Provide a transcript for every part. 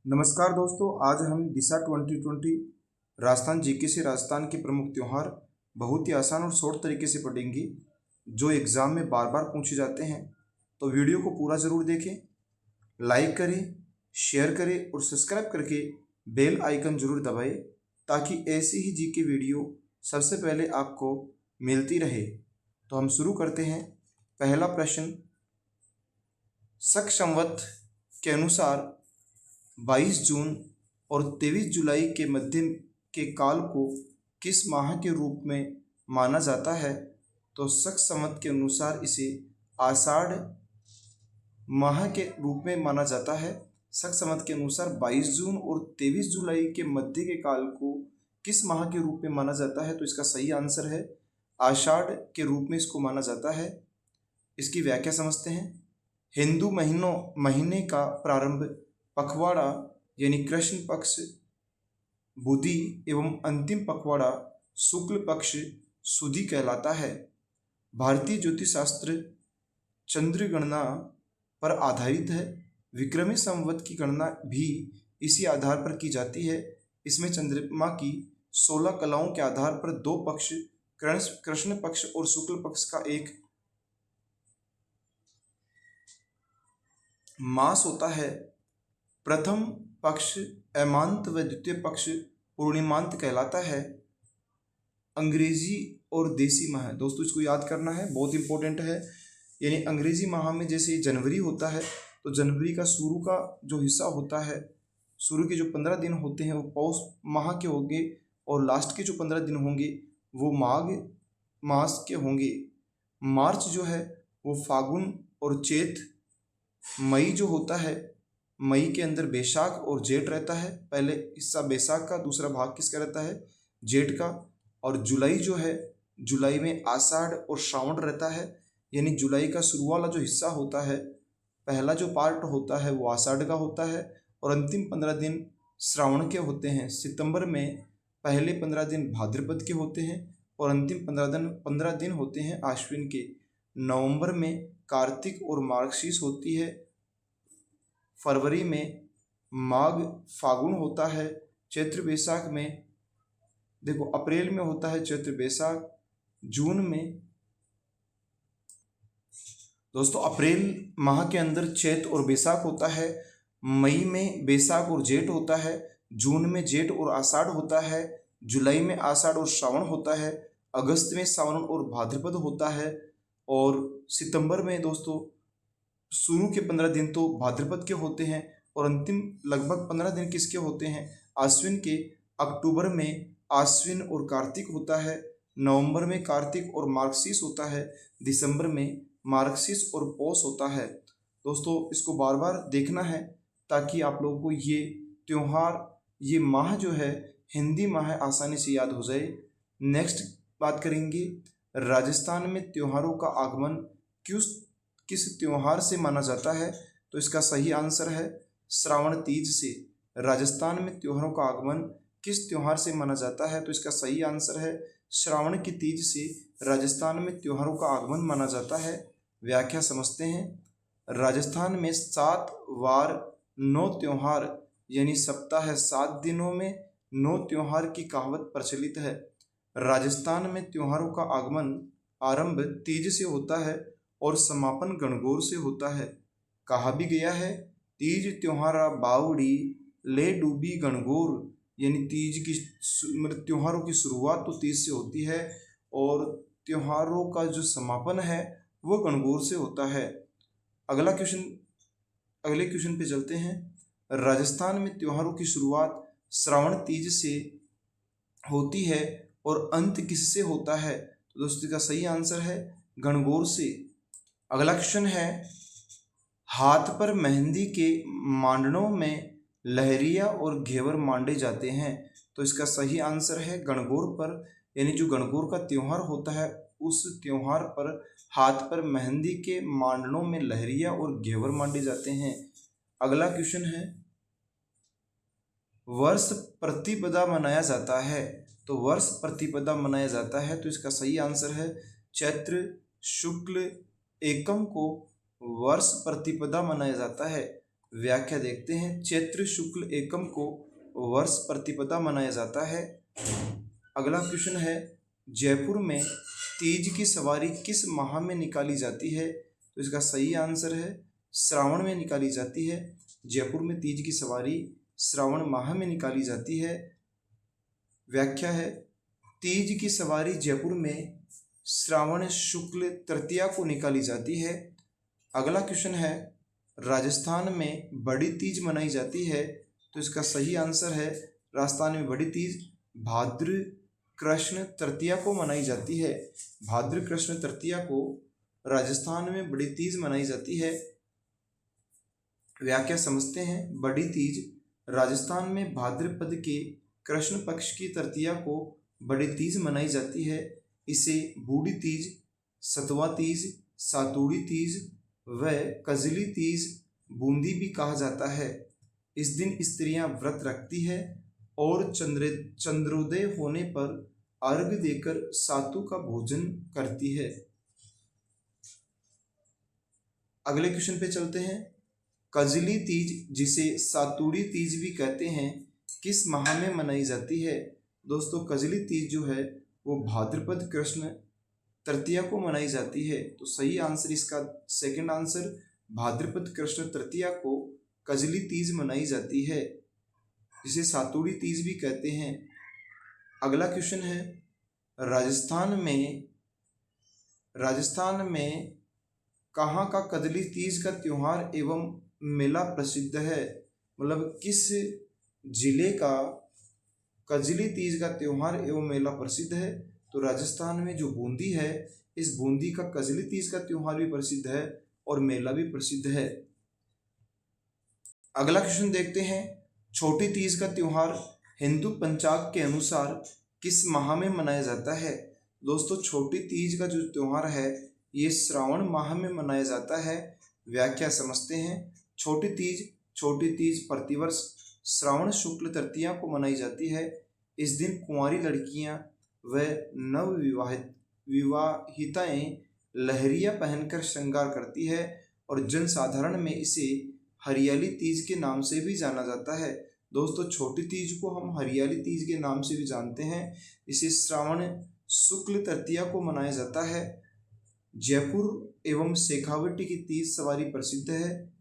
नमस्कार दोस्तों, आज हम दिशा 2020 राजस्थान जीके से राजस्थान के प्रमुख त्यौहार बहुत ही आसान और शॉर्ट तरीके से पढ़ेंगे जो एग्ज़ाम में बार बार पूछे जाते हैं। तो वीडियो को पूरा ज़रूर देखें, लाइक करें, शेयर करें और सब्सक्राइब करके बेल आइकन ज़रूर दबाएं ताकि ऐसी ही जीके वीडियो सबसे पहले आपको मिलती रहे। तो हम शुरू करते हैं। पहला प्रश्न, शक संवत के अनुसार 22 जून और 23 जुलाई के मध्य के काल को किस माह के रूप में माना जाता है? तो शक संवत के अनुसार इसे आषाढ़ माह के रूप में माना जाता है। शक संवत के अनुसार 22 जून और 23 जुलाई के मध्य के काल को किस माह के रूप में माना जाता है? तो इसका सही आंसर है आषाढ़ के रूप में इसको माना जाता है। इसकी व्याख्या समझते हैं। हिंदू महीने का प्रारंभ पखवाड़ा यानी कृष्ण पक्ष बुधि एवं अंतिम पखवाड़ा शुक्ल पक्ष सुधी कहलाता है। भारतीय ज्योतिष शास्त्र चंद्र गणना पर आधारित है। विक्रमी संवत की गणना भी इसी आधार पर की जाती है। इसमें चंद्रमा की 16 कलाओं के आधार पर दो पक्ष कृष्ण पक्ष और शुक्ल पक्ष का एक मास होता है। प्रथम पक्ष अमांत व द्वितीय पक्ष पूर्णिमांत कहलाता है। अंग्रेजी और देसी माह, दोस्तों इसको याद करना है, बहुत इंपॉर्टेंट है। यानी अंग्रेजी माह में जैसे जनवरी होता है तो जनवरी का शुरू का जो हिस्सा होता है, शुरू के जो 15 दिन होते हैं वो पौष माह के होंगे और लास्ट के जो 15 दिन होंगे वो माघ मास के होंगे। मार्च जो है वो फागुन और चैत, मई जो होता है मई के अंदर बैसाख और जेठ रहता है। पहले हिस्सा बैसाख का, दूसरा भाग किसका रहता है? जेठ का। और जुलाई जो है, जुलाई में आषाढ़ और श्रावण रहता है। यानी जुलाई का शुरू वाला जो हिस्सा होता है, पहला जो पार्ट होता है वो आषाढ़ का होता है और अंतिम 15 दिन श्रावण के होते हैं। सितंबर में पहले 15 दिन भाद्रपद के होते हैं और अंतिम 15 दिन होते हैं आश्विन के। नवंबर में कार्तिक और मार्गशीर्ष होती है। फरवरी में माघ फागुन होता है। चैत्र बैसाख में देखो, अप्रैल में होता है चैत्र बैसाख। जून में दोस्तों अप्रैल माह के अंदर चैत्र और बैसाख होता है। मई में बैसाख और जेठ होता है। जून में जेठ और आषाढ़ होता है। जुलाई में आषाढ़ और श्रावण होता है। अगस्त में सावन और भाद्रपद होता है। और सितंबर में दोस्तों शुरू के 15 दिन तो भाद्रपद के होते हैं और अंतिम लगभग 15 दिन किसके होते हैं? आश्विन के। अक्टूबर में आश्विन और कार्तिक होता है। नवंबर में कार्तिक और मार्गशीर्ष होता है। दिसंबर में मार्गशीर्ष और पौष होता है। दोस्तों इसको बार बार देखना है ताकि आप लोगों को ये त्यौहार, ये माह जो है हिंदी माह आसानी से याद हो जाए। नेक्स्ट बात करेंगे, राजस्थान में त्योहारों का आगमन किस त्योहार से माना जाता है? तो इसका सही आंसर है श्रावण तीज से। राजस्थान में त्योहारों का आगमन किस त्योहार से माना जाता है? तो इसका सही आंसर है श्रावण की तीज से राजस्थान में त्योहारों का आगमन माना जाता है। व्याख्या समझते हैं। राजस्थान में 7 वार 9 त्योहार यानी सप्ताह 7 दिनों में 9 त्योहार की कहावत प्रचलित है। राजस्थान में त्योहारों का आगमन आरंभ तीज से होता है और समापन गणगौर से होता है। कहा भी गया है, तीज त्योहारा बावड़ी ले डूबी गणगौर। यानी तीज की मतलब त्योहारों की शुरुआत तो तीज से होती है और त्योहारों का जो समापन है वो गणगौर से होता है। अगले क्वेश्चन पे चलते हैं। राजस्थान में त्योहारों की शुरुआत श्रावण तीज से होती है और अंत किससे होता है? तो दोस्तों का सही आंसर है गणगौर से। अगला क्वेश्चन है, हाथ पर मेहंदी के मांडनों में लहरिया और घेवर मांडे जाते हैं। तो इसका सही आंसर है गणगौर पर। यानी जो गणगौर का त्योहार होता है उस त्योहार पर हाथ पर मेहंदी के मांडनों में लहरिया और घेवर मांडे जाते हैं। अगला क्वेश्चन है, वर्ष प्रतिपदा मनाया जाता है। तो वर्ष प्रतिपदा मनाया जाता है तो इसका सही आंसर है चैत्र शुक्ल एकम को वर्ष प्रतिपदा मनाया जाता है। व्याख्या देखते हैं। चैत्र शुक्ल एकम को वर्ष प्रतिपदा मनाया जाता है। अगला क्वेश्चन है, जयपुर में तीज की सवारी किस माह में निकाली जाती है? तो इसका सही आंसर है श्रावण में निकाली जाती है। जयपुर में तीज की सवारी श्रावण माह में निकाली जाती है। व्याख्या है, तीज की सवारी जयपुर में श्रावण शुक्ल तृतीया को निकाली जाती है। अगला क्वेश्चन है, राजस्थान में बड़ी तीज मनाई जाती है। तो इसका सही आंसर है राजस्थान में बड़ी तीज भाद्र कृष्ण तृतीया को मनाई जाती है। भाद्र कृष्ण तृतीया को राजस्थान में बड़ी तीज मनाई जाती है। व्याख्या समझते हैं। बड़ी तीज राजस्थान में भाद्रपद के कृष्ण पक्ष की तृतीया को बड़ी तीज मनाई जाती है। इसे बूढ़ी तीज, सतवा तीज, सातुड़ी तीज व कजली तीज, बूंदी भी कहा जाता है। इस दिन स्त्रियां व्रत रखती है और चंद्रोदय होने पर अर्घ्य देकर सातु का भोजन करती है। अगले क्वेश्चन पे चलते हैं। कजली तीज, जिसे सातुड़ी तीज भी कहते हैं, किस माह में मनाई जाती है? दोस्तों, कजली तीज जो है वो भाद्रपद कृष्ण तृतीया को मनाई जाती है। तो सही आंसर इसका सेकंड आंसर, भाद्रपद कृष्ण तृतीया को कजली तीज मनाई जाती है, जिसे सातुड़ी तीज भी कहते हैं। अगला क्वेश्चन है, राजस्थान में कहाँ का कजली तीज का त्योहार एवं मेला प्रसिद्ध है? मतलब किस जिले का कजली तीज का त्योहार एवं मेला प्रसिद्ध है? तो राजस्थान में जो बूंदी है, इस बूंदी का कजली तीज का त्योहार भी प्रसिद्ध है और मेला भी प्रसिद्ध है। अगला क्वेश्चन देखते हैं। छोटी तीज का त्योहार हिंदू पंचांग के अनुसार किस माह में मनाया जाता है? दोस्तों, छोटी तीज का जो त्योहार है ये श्रावण माह में मनाया जाता है। व्याख्या समझते हैं। छोटी तीज प्रतिवर्ष श्रावण शुक्ल तृतीया को मनाई जाती है। इस दिन कुंवारी लड़कियां व विवाहिताएं लहरिया पहनकर श्रृंगार करती है और जनसाधारण में इसे हरियाली तीज के नाम से भी जाना जाता है। दोस्तों, छोटी तीज को हम हरियाली तीज के नाम से भी जानते हैं। इसे श्रावण शुक्ल तृतीया को मनाया जाता है। जयपुर एवं शेखावटी की तीज सवारी प्रसिद्ध है।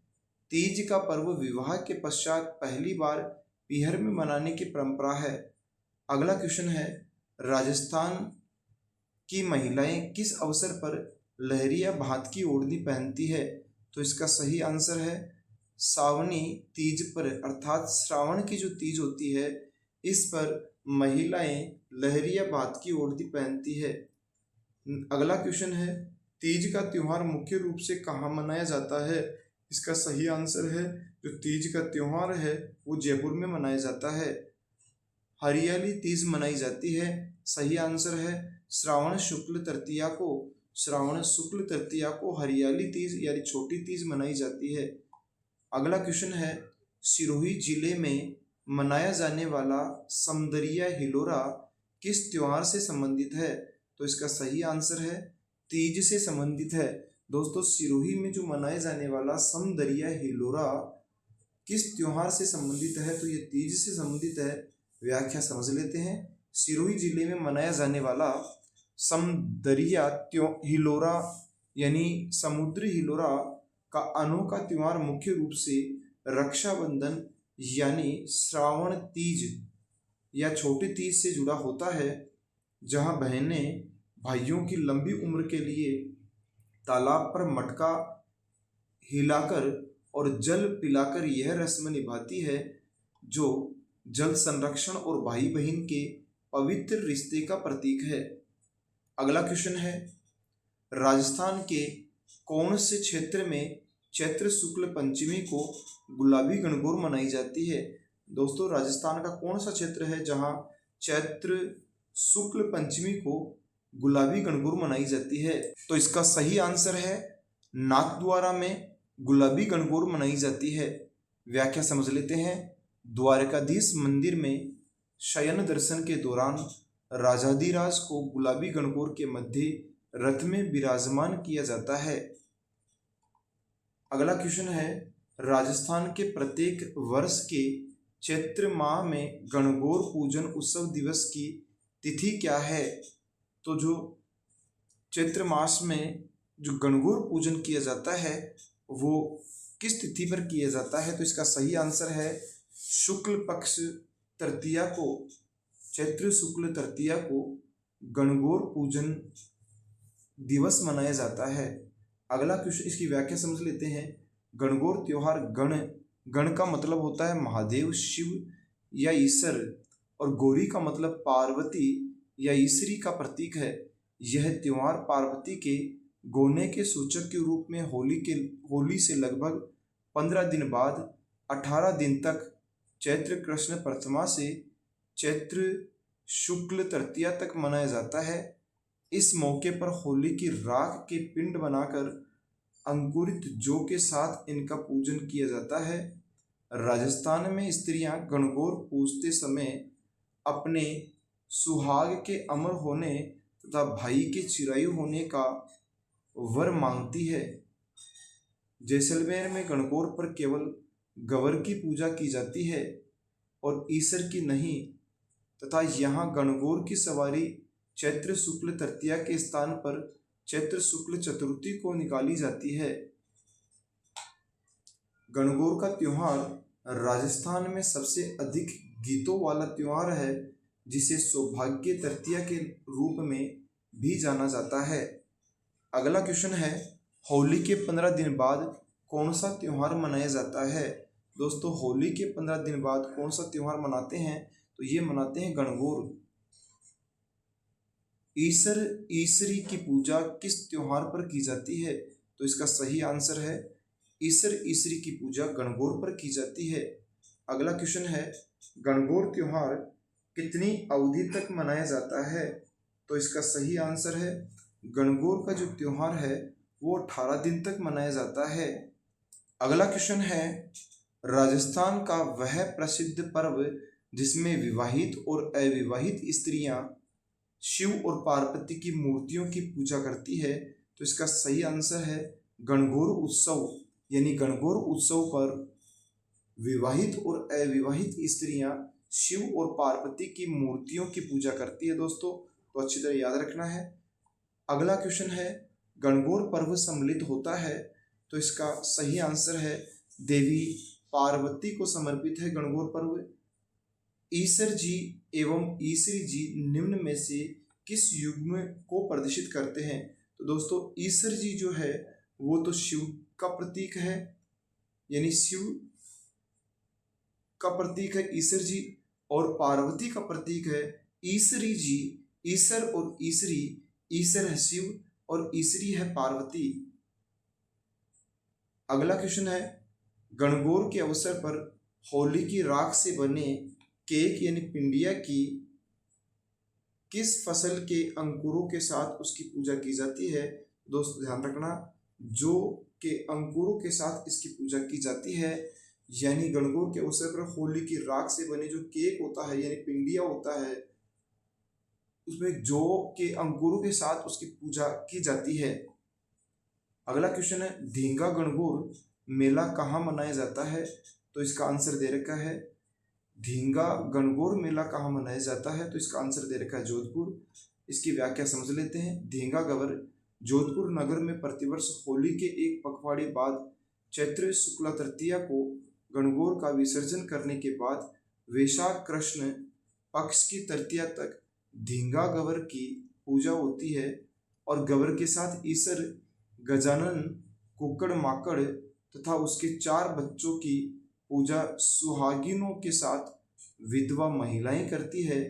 तीज का पर्व विवाह के पश्चात पहली बार पीहर में मनाने की परंपरा है। अगला क्वेश्चन है, राजस्थान की महिलाएं किस अवसर पर लहरिया भात की ओढ़नी पहनती है? तो इसका सही आंसर है सावनी तीज पर, अर्थात श्रावण की जो तीज होती है इस पर महिलाएं लहरिया भात की ओढ़नी पहनती है। अगला क्वेश्चन है, तीज का त्योहार मुख्य रूप से कहाँ मनाया जाता है? इसका सही आंसर है जो तीज का त्योहार है वो जयपुर में मनाया जाता है। हरियाली तीज मनाई जाती है। सही आंसर है श्रावण शुक्ल तृतीया को हरियाली तीज यानी छोटी तीज मनाई जाती है। अगला क्वेश्चन है, सिरोही जिले में मनाया जाने वाला समदरिया हिलोरा किस त्योहार से संबंधित है? तो इसका सही आंसर है तीज से संबंधित है। दोस्तों, सिरोही में जो मनाया जाने वाला समदरिया हिलोरा किस त्योहार से संबंधित है? तो ये तीज से संबंधित है। व्याख्या समझ लेते हैं। सिरोही जिले में मनाया जाने वाला समदरिया हिलोरा यानी समुद्री हिलोरा का अनोखा त्योहार मुख्य रूप से रक्षाबंधन यानी श्रावण तीज या छोटी तीज से जुड़ा होता है, जहां बहनें भाइयों की लंबी उम्र के लिए तालाब पर मटका हिलाकर और जल पिलाकर यह रस्म निभाती है, जो जल संरक्षण और भाई बहन के पवित्र रिश्ते का प्रतीक है। अगला क्वेश्चन है, राजस्थान के कौन से क्षेत्र में चैत्र शुक्ल पंचमी को गुलाबी गणगौर मनाई जाती है? दोस्तों, राजस्थान का कौन सा क्षेत्र है जहां चैत्र शुक्ल पंचमी को गुलाबी गणगौर मनाई जाती है? तो इसका सही आंसर है नाथद्वारा में गुलाबी गणगौर मनाई जाती है। व्याख्या समझ लेते हैं। द्वारकाधीश मंदिर में शयन दर्शन के दौरान राजाधिराज को गुलाबी गणगौर के मध्य रथ में विराजमान किया जाता है। अगला क्वेश्चन है, राजस्थान के प्रत्येक वर्ष के चैत्र माह में गणगौर पूजन उत्सव दिवस की तिथि क्या है? तो जो चैत्र मास में जो गणगौर पूजन किया जाता है वो किस तिथि पर किया जाता है? तो इसका सही आंसर है शुक्ल पक्ष तृतीया को, चैत्र शुक्ल तृतीया को गणगौर पूजन दिवस मनाया जाता है। अगला क्वेश्चन, इसकी व्याख्या समझ लेते हैं। गणगौर त्योहार, गण का मतलब होता है महादेव, शिव या ईश्वर, और गौरी का मतलब पार्वती या ईश्वरी का प्रतीक है। यह त्योहार पार्वती के गोने के सूचक के रूप में होली से लगभग 15 दिन बाद 18 दिन तक चैत्र कृष्ण प्रथमा से चैत्र शुक्ल तृतीया तक मनाया जाता है। इस मौके पर होली की राख के पिंड बनाकर अंकुरित जौ के साथ इनका पूजन किया जाता है। राजस्थान में स्त्रियां गणगौर पूजते समय अपने सुहाग के अमर होने तथा भाई के चिरायु होने का वर मांगती है। जैसलमेर में गणगौर पर केवल गवर की पूजा की जाती है और ईश्वर की नहीं, तथा यहाँ गणगौर की सवारी चैत्र शुक्ल तृतीया के स्थान पर चैत्र शुक्ल चतुर्थी को निकाली जाती है। गणगौर का त्योहार राजस्थान में सबसे अधिक गीतों वाला त्योहार है, जिसे सौभाग्य तृतीया के रूप में भी जाना जाता है। अगला क्वेश्चन है, होली के 15 दिन बाद कौन सा त्योहार मनाया जाता है? दोस्तों, होली के 15 दिन बाद कौन सा त्योहार मनाते हैं? तो ये मनाते हैं गणगौर। ईश्वर ईश्वरी की पूजा किस त्योहार पर की जाती है? तो इसका सही आंसर है ईश्वर ईश्वरी की पूजा गणगौर पर की जाती है। अगला क्वेश्चन है, गणगौर त्योहार कितनी अवधि तक मनाया जाता है? तो इसका सही आंसर है गणगौर का जो त्योहार है वो 18 दिन तक मनाया जाता है। अगला क्वेश्चन है, राजस्थान का वह प्रसिद्ध पर्व जिसमें विवाहित और अविवाहित स्त्रियां शिव और पार्वती की मूर्तियों की पूजा करती है। तो इसका सही आंसर है गणगौर उत्सव। यानी गणगौर उत्सव पर विवाहित और अविवाहित स्त्रियां शिव और पार्वती की मूर्तियों की पूजा करती है दोस्तों, तो अच्छी तरह याद रखना है। अगला क्वेश्चन है, गणगौर पर्व सम्मिलित होता है? तो इसका सही आंसर है देवी पार्वती को समर्पित है गणगौर पर्व। ईश्वर जी एवं ईश्वरी जी निम्न में से किस युग्म को प्रदर्शित करते हैं? तो दोस्तों, ईश्वर जी जो है वो तो शिव का प्रतीक है, यानी शिव का प्रतीक है ईश्वर जी, और पार्वती का प्रतीक है ईश्वरी जी। ईश्वर और ईश्वरी, ईश्वर है शिव और ईश्वरी है पार्वती। अगला क्वेश्चन है, गणगौर के अवसर पर होली की राख से बने केक यानी पिंडिया की किस फसल के अंकुरों के साथ उसकी पूजा की जाती है? दोस्तों ध्यान रखना, जौ के अंकुरों के साथ इसकी पूजा की जाती है। यानी गणगौर के अवसर पर होली की राख से बने जो केक होता है यानी पिंडिया होता है, उसमें जौ के अंकुरों के साथ उसकी पूजा की जाती है। अगला क्वेश्चन है, धींगा गणगौर मेला कहाँ मनाया जाता है? तो इसका आंसर दे रखा है धींगा गणगौर मेला कहाँ मनाया जाता है? तो इसका आंसर दे रखा है जोधपुर। इसकी व्याख्या समझ लेते हैं। धींगा गवर जोधपुर नगर में प्रतिवर्ष होली के एक पखवाड़े बाद चैत्र शुक्ला तृतीया को गणगौर का विसर्जन करने के बाद वैशाख कृष्ण पक्ष की तृतीया तक धींगा गवर की पूजा होती है, और गवर के साथ ईश्वर गजानन, कुक्कड़ माकड़ तथा उसके 4 बच्चों की पूजा सुहागिनों के साथ विधवा महिलाएं करती है।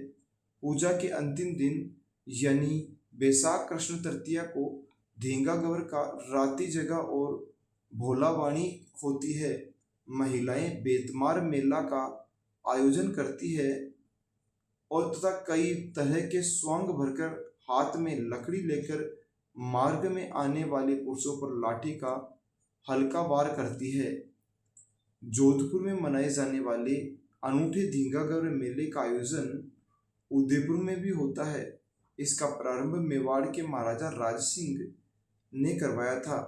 पूजा के अंतिम दिन यानी बैसाख कृष्ण तृतीया को धींगा गवर का राती जगह और भोलावाणी होती है। महिलाएं बेतमार मेला का आयोजन करती है और तथा कई तरह के स्वांग भरकर हाथ में लकड़ी लेकर मार्ग में आने वाले पुरुषों पर लाठी का हल्का वार करती है। जोधपुर में मनाए जाने वाले अनूठे धींगा गवर मेले का आयोजन उदयपुर में भी होता है। इसका प्रारंभ मेवाड़ के महाराजा राज सिंह ने करवाया था।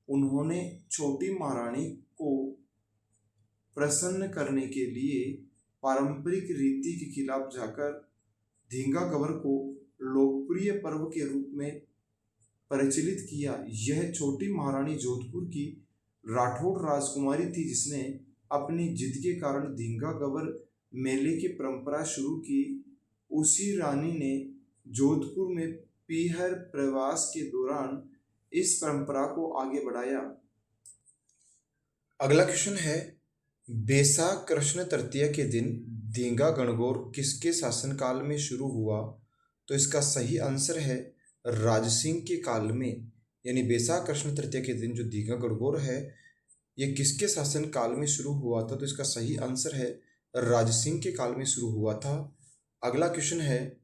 उन्होंने छोटी महारानी को प्रसन्न करने के लिए पारंपरिक रीति के खिलाफ जाकर धींगा गबर को लोकप्रिय पर्व के रूप में प्रचलित किया। यह छोटी महारानी जोधपुर की राठौड़ राजकुमारी थी जिसने अपनी जिद के कारण धींगा गबर मेले की परंपरा शुरू की। उसी रानी ने जोधपुर में पीहर प्रवास के दौरान इस परंपरा को आगे बढ़ाया। अगला क्वेश्चन है, बैसाख कृष्ण तृतीया के दिन धींगा गणगौर किसके शासनकाल में शुरू हुआ? तो इसका सही आंसर है राजसिंह के काल में। यानी बैसाख कृष्ण तृतीया के दिन जो धींगा गणगौर है ये किसके शासन काल में शुरू हुआ था? तो इसका सही आंसर है राजसिंह के काल में शुरू हुआ था। अगला क्वेश्चन है,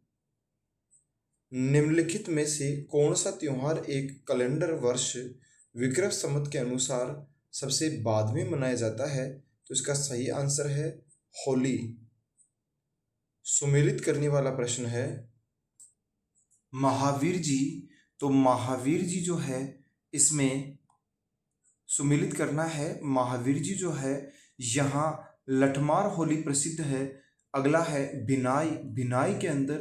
निम्नलिखित में से कौन सा त्योहार एक कैलेंडर वर्ष विक्रम संवत के अनुसार सबसे बाद में मनाया जाता है? तो इसका सही आंसर है होली। सुमेलित करने वाला प्रश्न है, महावीर जी। तो महावीर जी जो है इसमें सुमेलित करना है। महावीर जी जो है यहाँ लठमार होली प्रसिद्ध है। अगला है बिनाई। बिनाई के अंदर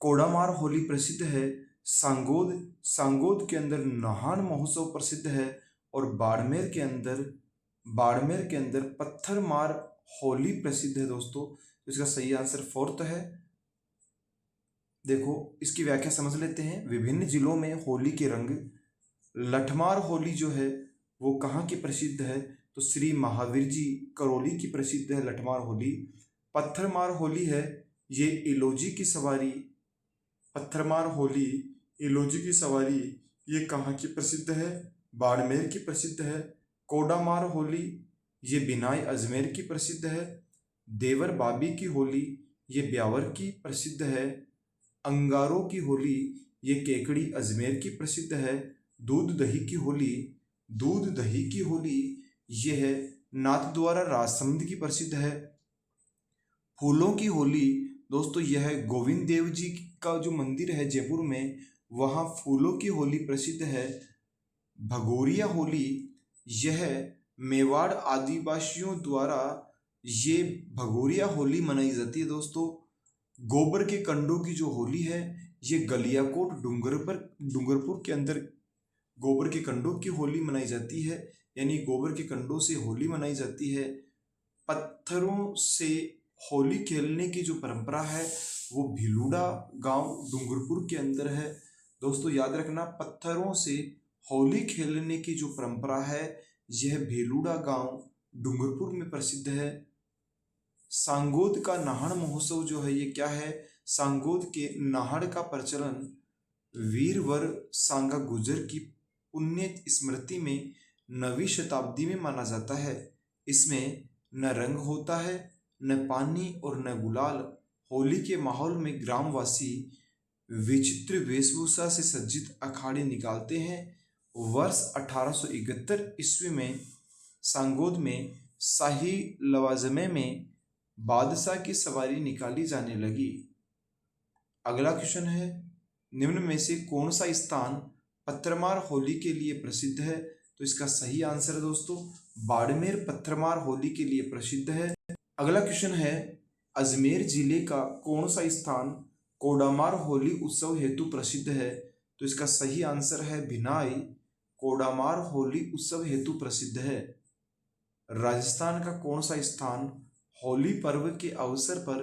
कोडामार होली प्रसिद्ध है। सांगोद। सांगोद के अंदर नहान महोत्सव प्रसिद्ध है। और बाड़मेर के अंदर पत्थर मार होली प्रसिद्ध है दोस्तों। तो इसका सही आंसर फोर्थ है। देखो इसकी व्याख्या समझ लेते हैं। विभिन्न जिलों में होली के रंग। लठमार होली जो है वो कहाँ की प्रसिद्ध है? तो श्री महावीर जी करौली की प्रसिद्ध है लठमार होली। पत्थरमार होली है ये इलोजी की सवारी। पत्थरमार होली इलोजी की सवारी ये कहाँ की प्रसिद्ध है? बाड़मेर की प्रसिद्ध है। कोडामार होली ये बिनाई अजमेर की प्रसिद्ध है। देवर बाबी की होली ये ब्यावर की प्रसिद्ध है। अंगारों की होली ये केकड़ी अजमेर की प्रसिद्ध है। दूध दही की होली ये है नाथद्वारा राजसमंद की प्रसिद्ध है। फूलों की होली दोस्तों यह गोविंद देव जी का जो मंदिर है जयपुर में वहाँ फूलों की होली प्रसिद्ध है। भगोरिया होली यह मेवाड़ आदिवासियों द्वारा ये भगोरिया होली मनाई जाती है दोस्तों। गोबर के कंडों की जो होली है ये गलियाकोट डूंगरपुर के अंदर गोबर के कंडों की होली मनाई जाती है। यानी गोबर के कंडों से होली मनाई जाती है। पत्थरों से होली खेलने की जो परंपरा है वो भिलूड़ा गांव डूंगरपुर के अंदर है। दोस्तों याद रखना, पत्थरों से होली खेलने की जो परंपरा है यह भेलूड़ा गांव डूंगरपुर में प्रसिद्ध है। सांगोद का नाहड़ महोत्सव जो है ये क्या है? सांगोद के नाहड़ का प्रचलन वीरवर सांगा गुजर की पुण्य स्मृति में 9वीं शताब्दी में माना जाता है। इसमें न रंग होता है, न पानी और न गुलाल। होली के माहौल में ग्रामवासी विचित्र वेशभूषा से सज्जित अखाड़े निकालते हैं। वर्ष 1871 ईस्वी में सांगोद में शाही लवाजमे में बादशाह की सवारी निकाली जाने लगी। अगला क्वेश्चन है, निम्न में से कौन सा स्थान पत्थरमार होली के लिए प्रसिद्ध है? तो इसका सही आंसर है दोस्तों बाड़मेर पत्थरमार होली के लिए प्रसिद्ध है। अगला क्वेश्चन है, अजमेर जिले का कौन सा स्थान कोडामार होली उत्सव हेतु प्रसिद्ध है? तो इसका सही आंसर है भिनाई कोडामार होली उत्सव हेतु प्रसिद्ध है। राजस्थान का कौन सा स्थान होली पर्व के अवसर पर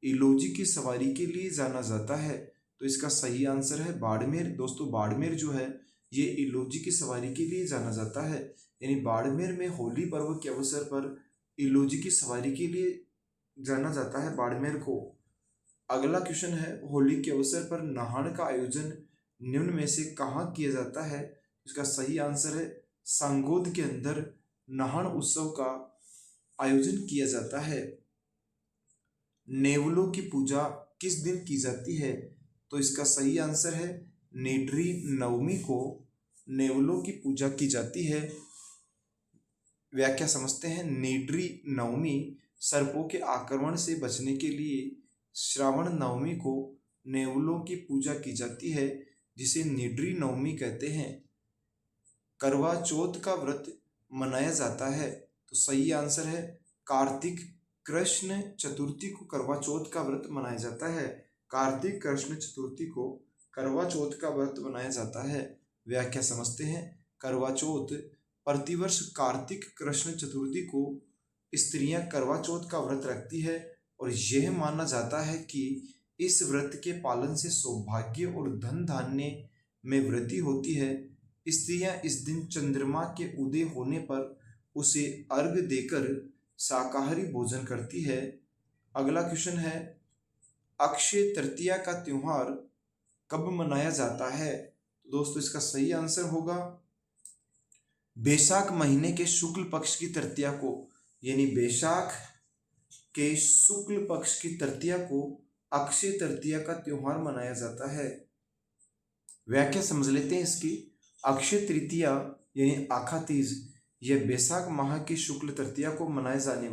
इलोजी की सवारी के लिए जाना जाता है? तो इसका सही आंसर है बाड़मेर। दोस्तों बाड़मेर जो है ये इलोजी की सवारी के लिए जाना जाता है। यानी बाड़मेर में होली पर्व के अवसर पर इलोजी की सवारी के लिए जाना जाता है बाड़मेर को। अगला क्वेश्चन है, होली के अवसर पर नहान का आयोजन निम्न में से कहाँ किया जाता है? इसका सही आंसर है सांगोद के अंदर नहान उत्सव का आयोजन किया जाता है। नेवलों की पूजा किस दिन की जाती है? तो इसका सही आंसर है नेड्री नवमी को नेवलों की पूजा की जाती है। व्याख्या समझते हैं। नेड्री नवमी सर्पों के आक्रमण से बचने के लिए श्रावण नवमी को नेवलों की पूजा की जाती है जिसे नेड्री नवमी कहते हैं। करवा चौथ का व्रत मनाया जाता है। तो सही आंसर है कार्तिक कृष्ण चतुर्थी को करवा चौथ का व्रत मनाया जाता है। कार्तिक कृष्ण चतुर्थी को करवा चौथ का व्रत मनाया जाता है। व्याख्या समझते हैं। करवा चौथ प्रतिवर्ष कार्तिक कृष्ण चतुर्थी को स्त्रियां करवा चौथ का व्रत रखती है और यह माना जाता है कि इस व्रत के पालन से सौभाग्य और धन धान्य में वृद्धि होती है। स्त्रियां इस दिन चंद्रमा के उदय होने पर उसे अर्घ देकर शाकाहारी भोजन करती है। अगला क्वेश्चन है, अक्षय तृतीया का त्योहार कब मनाया जाता है? तो दोस्तों इसका सही आंसर होगा बैसाख महीने के शुक्ल पक्ष की तृतीया को, यानी बैसाख के शुक्ल पक्ष की तृतीया को अक्षय तृतीया का त्योहार मनाया जाता है। व्याख्या समझ लेते हैं इसकी। अक्षय तृतीया यानी आखा तीज यह बैसाख माह की शुक्ल तृतीया को मनाए जाने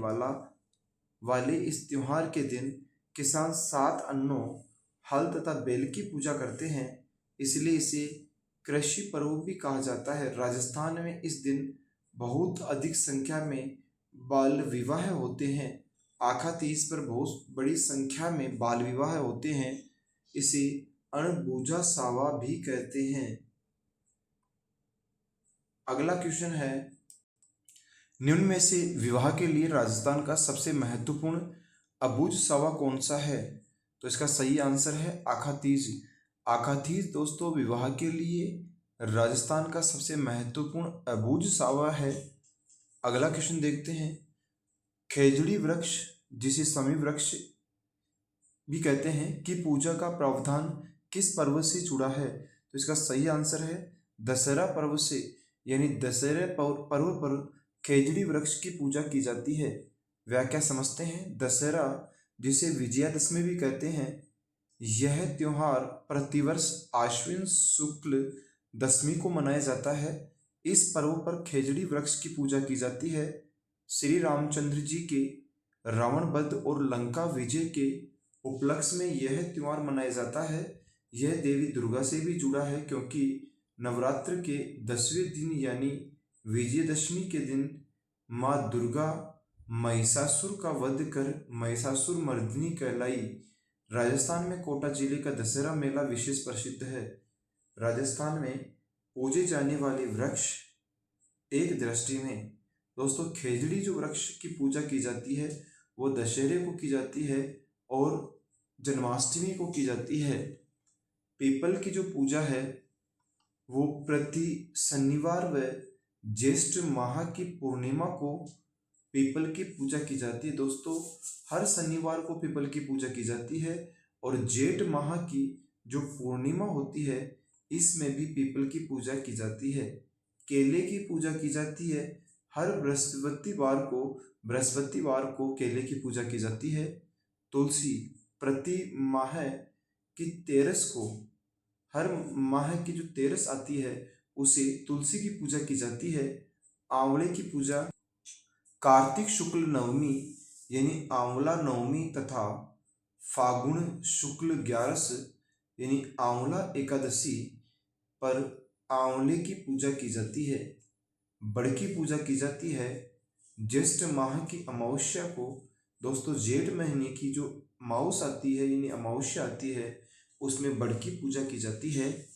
वाले इस त्योहार के दिन किसान 7 अन्नों, हल तथा बैल की पूजा करते हैं, इसलिए इसे कृषि पर्व भी कहा जाता है। राजस्थान में इस दिन बहुत अधिक संख्या में बाल विवाह होते हैं। आखा तीज पर बहुत बड़ी संख्या में बाल विवाह होते हैं। इसे अणबूझा सावा भी कहते हैं। अगला क्वेश्चन है, निम्न में से विवाह के लिए राजस्थान का सबसे महत्वपूर्ण अबूझ सावा कौन सा है? तो इसका सही आंसर है आखा तीज। आखा तीज दोस्तों विवाह के लिए राजस्थान का सबसे महत्वपूर्ण अबूझ सावा है। अगला क्वेश्चन देखते हैं, खेजड़ी वृक्ष जिसे समी वृक्ष भी कहते हैं की पूजा का प्रावधान किस पर्व से जुड़ा है? तो इसका सही आंसर है दशहरा पर्व से, यानी दशहरे पर्व पर खेजड़ी वृक्ष की पूजा की जाती है। व्याख्या समझते हैं। दशहरा जिसे विजयादशमी भी कहते हैं, यह त्योहार प्रतिवर्ष आश्विन शुक्ल दशमी को मनाया जाता है। इस पर्व पर खेजड़ी वृक्ष की पूजा की जाती है। श्री रामचंद्र जी के रावण वध और लंका विजय के उपलक्ष्य में यह त्योहार मनाया जाता है। यह देवी दुर्गा से भी जुड़ा है क्योंकि नवरात्र के 10वें दिन यानी विजयदशमी के दिन माँ दुर्गा महिषासुर का वध कर महिषासुर मर्दिनी कहलाई। राजस्थान में कोटा जिले का दशहरा मेला विशेष प्रसिद्ध है। राजस्थान में पूजे जाने वाले वृक्ष एक दृष्टि में दोस्तों खेजड़ी जो वृक्ष की पूजा की जाती है वो दशहरे को की जाती है और जन्माष्टमी को की जाती है। पीपल की जो पूजा है वो प्रति शनिवार व ज्येष्ठ माह की पूर्णिमा को पीपल की पूजा की जाती है। दोस्तों हर शनिवार को पीपल की पूजा की जाती है और जेठ माह की जो पूर्णिमा होती है इसमें भी पीपल की पूजा की जाती है। केले की पूजा की जाती है। हर बृहस्पतिवार को केले की पूजा की जाती है। तुलसी प्रति माह की 13 को, हर माह की जो 13 आती है उसे तुलसी की पूजा की जाती है। आंवले की पूजा कार्तिक शुक्ल नवमी यानी आंवला नवमी तथा फागुन शुक्ल 11 यानी आंवला एकादशी पर आंवले की पूजा की जाती है। बड़ की पूजा की जाती है ज्येष्ठ माह की अमावस्या को। दोस्तों जेठ महीने की जो माउस आती है यानी अमावस्या आती है उसमें बड़ की पूजा की जाती है।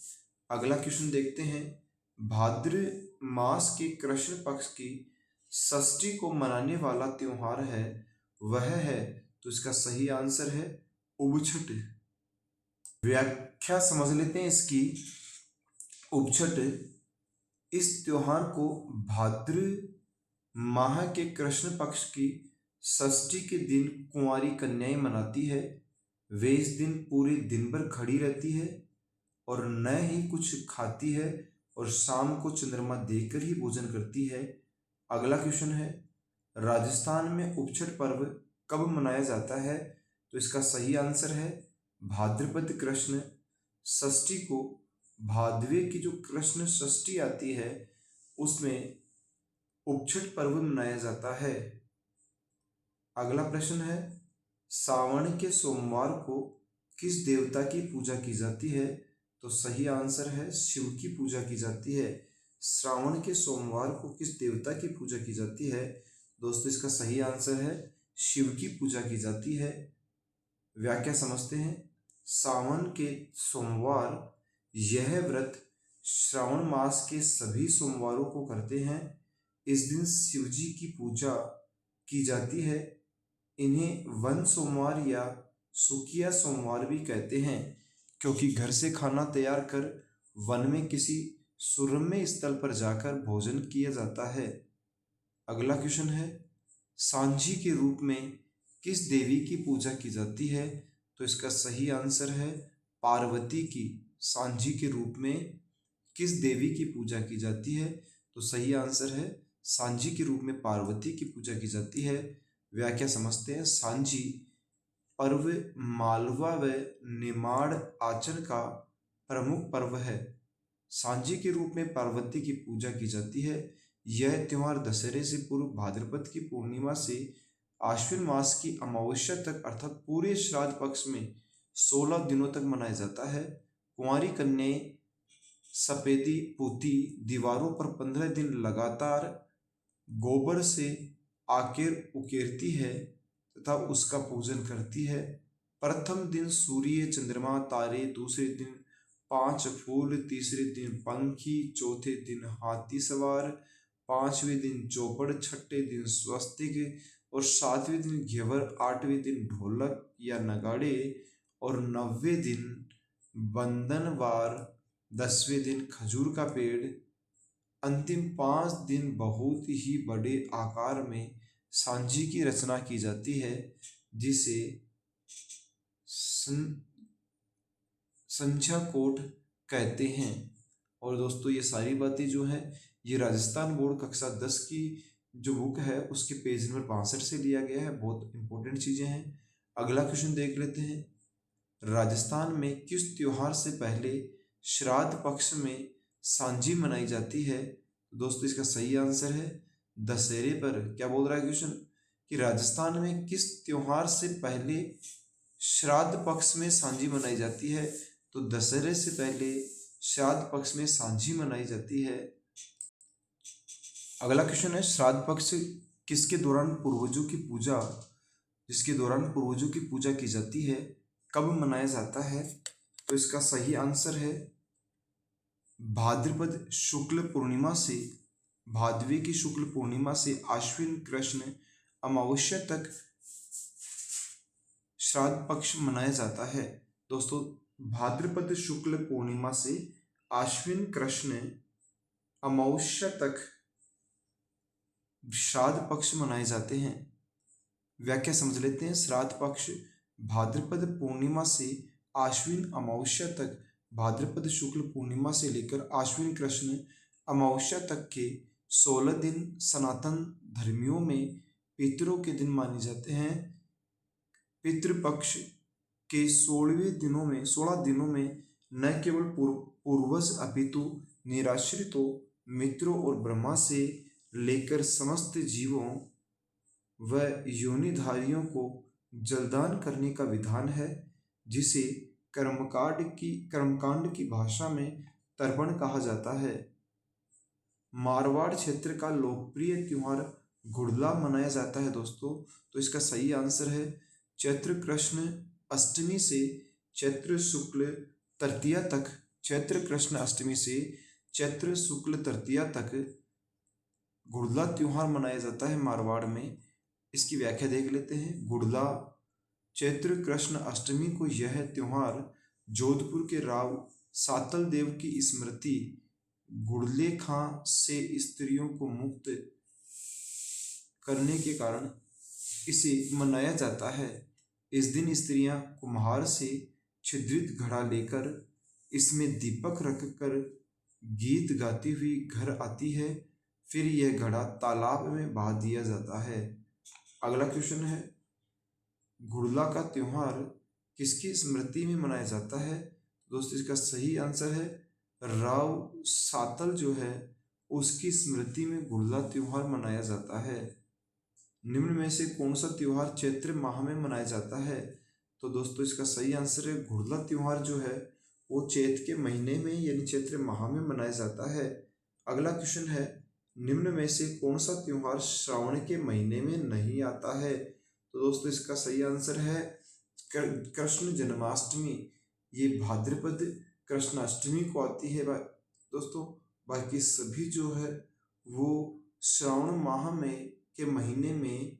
अगला क्वेश्चन देखते हैं, भाद्र मास के कृष्ण पक्ष की षष्ठी को मनाने वाला त्योहार है वह है, तो इसका सही आंसर है उबछठ। व्याख्या समझ लेते हैं इसकी। उबछठ इस त्योहार को भाद्र माह के कृष्ण पक्ष की षष्ठी के दिन कुंवारी कन्याएं मनाती है। वे इस दिन पूरे दिन भर खड़ी रहती है और न ही कुछ खाती है और शाम को चंद्रमा देखकर ही भोजन करती है। अगला क्वेश्चन है, राजस्थान में उबछठ पर्व कब मनाया जाता है? तो इसका सही आंसर है भाद्रपद कृष्ण षष्ठी को। भादवे की जो कृष्ण षष्ठी आती है उसमें उबछठ पर्व मनाया जाता है। अगला प्रश्न है, सावन के सोमवार को किस देवता की पूजा की जाती है? तो सही आंसर है शिव की पूजा की जाती है। श्रावण के सोमवार को किस देवता की पूजा की जाती है? दोस्तों इसका सही आंसर है शिव की पूजा की जाती है। व्याख्या समझते हैं। सावन के सोमवार यह व्रत श्रावण मास के सभी सोमवारों को करते हैं। इस दिन शिव जी की पूजा की जाती है। इन्हें वन सोमवार या सुकिया सोमवार भी कहते हैं, क्योंकि घर से खाना तैयार कर वन में किसी सुरम्य स्थल पर जाकर भोजन किया जाता है। अगला क्वेश्चन है, सांझी के रूप में किस देवी की पूजा की जाती है? तो इसका सही आंसर है पार्वती की। सांझी के रूप में किस देवी की पूजा की जाती है? तो सही आंसर है सांझी के रूप में पार्वती की पूजा की जाती है। व्याख्या समझते हैं। सांझी पर्व मालवा व निमाड़ आंचल का प्रमुख पर्व है। सांझी के रूप में पार्वती की पूजा की जाती है। यह त्योहार दशहरे से पूर्व भाद्रपद की पूर्णिमा से आश्विन मास की अमावस्या तक अर्थात पूरे श्राद्ध पक्ष में 16 दिनों तक मनाया जाता है। कुंवारी कन्याएं सफेदी पोती दीवारों पर 15 दिन लगातार गोबर से आकेर उकेरती है तथा उसका पूजन करती है। प्रथम दिन सूर्य चंद्रमा तारे, दूसरे दिन 5 फूल, तीसरे दिन पंखी, चौथे दिन हाथी सवार, पांचवें दिन चौपड़, छठे दिन स्वस्तिक और सातवें दिन घेवर, आठवें दिन ढोलक या नगाड़े और 9वें दिन बंदनवार, 10वें दिन खजूर का पेड़। अंतिम 5 दिन बहुत ही बड़े आकार में सांझी की रचना की जाती है, जिसे संझा कोट कहते हैं। और दोस्तों ये सारी बातें जो हैं ये राजस्थान बोर्ड कक्षा 10 की जो बुक है उसके पेज नंबर 62 से लिया गया है। बहुत इंपॉर्टेंट चीज़ें हैं। अगला क्वेश्चन देख लेते हैं। राजस्थान में किस त्योहार से पहले श्राद्ध पक्ष में सांझी मनाई जाती है? दोस्तों इसका सही आंसर है दशहरे पर। क्या बोल रहा है क्वेश्चन कि राजस्थान में किस त्योहार से पहले श्राद्ध पक्ष में सांझी मनाई जाती है? तो दशहरे से पहले श्राद्ध पक्ष में सांझी मनाई जाती है। अगला क्वेश्चन है, श्राद्ध पक्ष किसके दौरान पूर्वजों की पूजा जिसके दौरान पूर्वजों की पूजा की जाती है, कब मनाया जाता है? तो इसका सही आंसर है भाद्रपद शुक्ल पूर्णिमा से भादवे की शुक्ल पूर्णिमा से आश्विन कृष्ण अमावस्या तक श्राद्ध पक्ष मनाया जाता है। दोस्तों भाद्रपद शुक्ल पूर्णिमा से आश्विन कृष्ण अमावस्या तक श्राद्ध पक्ष मनाए जाते हैं। व्याख्या समझ लेते हैं। श्राद्ध पक्ष भाद्रपद पूर्णिमा से आश्विन अमावस्या तक, भाद्रपद शुक्ल पूर्णिमा से लेकर आश्विन कृष्ण अमावस्या तक के 16 दिन सनातन धर्मियों में पितरों के दिन माने जाते हैं। पितृपक्ष के 16 दिनों में न केवल पूर्वज अपितु निराश्रितों, मित्रों और ब्रह्मा से लेकर समस्त जीवों व योनिधारियों को जलदान करने का विधान है, जिसे कर्मकांड की भाषा में तर्पण कहा जाता है। मारवाड़ क्षेत्र का लोकप्रिय त्योहार गुड़ला मनाया जाता है। दोस्तों तो इसका सही आंसर है चैत्र कृष्ण अष्टमी से चैत्र शुक्ल तृतीया तक, चैत्र कृष्ण अष्टमी से चैत्र शुक्ल तृतीया तक गुड़ला त्योहार मनाया जाता है मारवाड़ में। इसकी व्याख्या देख लेते हैं। गुड़ला चैत्र कृष्ण अष्टमी को यह त्योहार जोधपुर के राव सातल देव की स्मृति गुड़ले खां से स्त्रियों को मुक्त करने के कारण इसे मनाया जाता है। इस दिन स्त्रियां कुम्हार से छिद्रित घड़ा लेकर इसमें दीपक रखकर गीत गाती हुई घर आती है, फिर यह घड़ा तालाब में बहा दिया जाता है। अगला क्वेश्चन है, गुड़ला का त्योहार किसकी स्मृति में मनाया जाता है? दोस्तों इसका सही आंसर है राव सातल जो है उसकी स्मृति में गुड़ला त्योहार मनाया जाता है। निम्न में से कौन सा त्योहार चैत्र माह में मनाया जाता है? तो दोस्तों इसका सही आंसर है गुड़ला त्योहार जो है वो चैत्र के महीने में यानी चैत्र माह में मनाया जाता है। अगला क्वेश्चन है, निम्न में से कौन सा त्योहार श्रावण के महीने में नहीं आता है? तो दोस्तों इसका सही आंसर है कृष्ण जन्माष्टमी। ये भाद्रपद कृष्णाष्टमी को आती है दोस्तों। बाकी सभी जो है वो श्रावण माह में के महीने में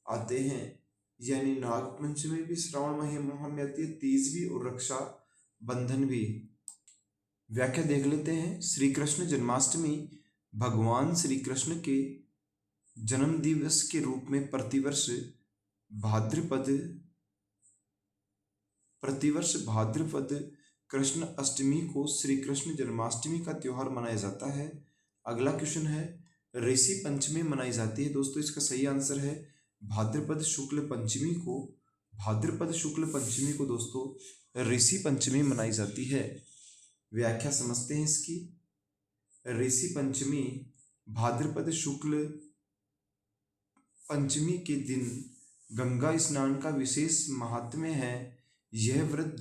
आते हैं, यानी नागपंचमी भी श्रावण माह में आती है, तीज भी और रक्षा बंधन भी। व्याख्या देख लेते हैं। श्री कृष्ण जन्माष्टमी भगवान श्री कृष्ण के जन्म दिवस के रूप में प्रतिवर्ष भाद्रपद कृष्ण अष्टमी को श्री कृष्ण जन्माष्टमी का त्योहार मनाया जाता है। अगला क्वेश्चन है, ऋषि पंचमी मनाई जाती है। दोस्तों इसका सही आंसर है भाद्रपद शुक्ल पंचमी को दोस्तों ऋषि पंचमी मनाई जाती है। व्याख्या समझते हैं इसकी। ऋषि पंचमी भाद्रपद शुक्ल पंचमी के दिन गंगा स्नान का विशेष महात्म्य है। यह व्रत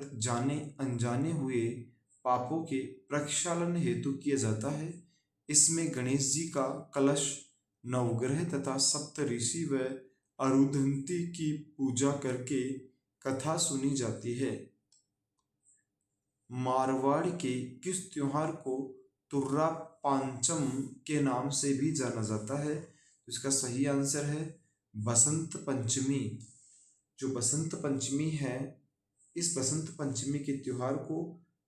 जाने अनजाने हुए पापों के प्रक्षालन हेतु किया जाता है। इसमें गणेश जी का कलश, नवग्रह तथा सप्त ऋषि व अरुंधति की पूजा करके कथा सुनी जाती है। मारवाड़ के किस त्योहार को तुर्रा पांचम के नाम से भी जाना जाता है? तो इसका सही आंसर है बसंत पंचमी। जो बसंत पंचमी है, इस बसंत पंचमी के त्योहार को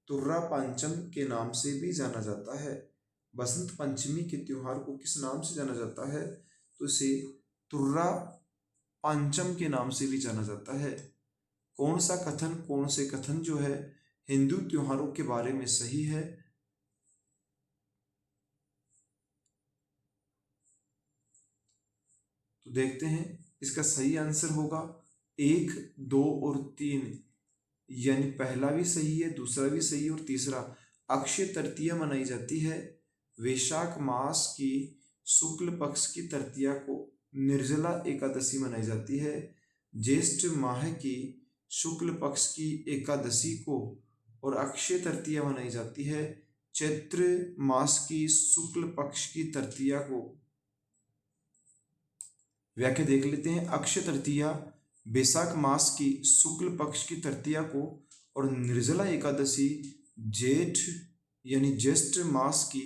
तुर्रा पांचम के नाम से भी जाना जाता है। बसंत पंचमी के त्योहार को किस नाम से जाना जाता है? तो इसे तुर्रा पांचम के नाम से भी जाना जाता है। कौन से कथन जो है हिंदू त्योहारों के बारे में सही है? तो देखते हैं। इसका सही आंसर होगा 1, 2 और 3, यानी पहला भी सही है, दूसरा भी सही है और तीसरा। अक्षय तृतीया मनाई जाती है। वैशाख मास की शुक्ल पक्ष की तृतीया को निर्जला एकादशी मनाई जाती है। ज्येष्ठ माह की शुक्ल पक्ष की एकादशी को और अक्षय तृतीया मनाई जाती है चैत्र मास की शुक्ल पक्ष की तृतीया को। व्याख्या देख लेते हैं। अक्षय तृतीया वैशाख मास की शुक्ल पक्ष की तृतीया को और निर्जला एकादशी ज्येष्ठ मास की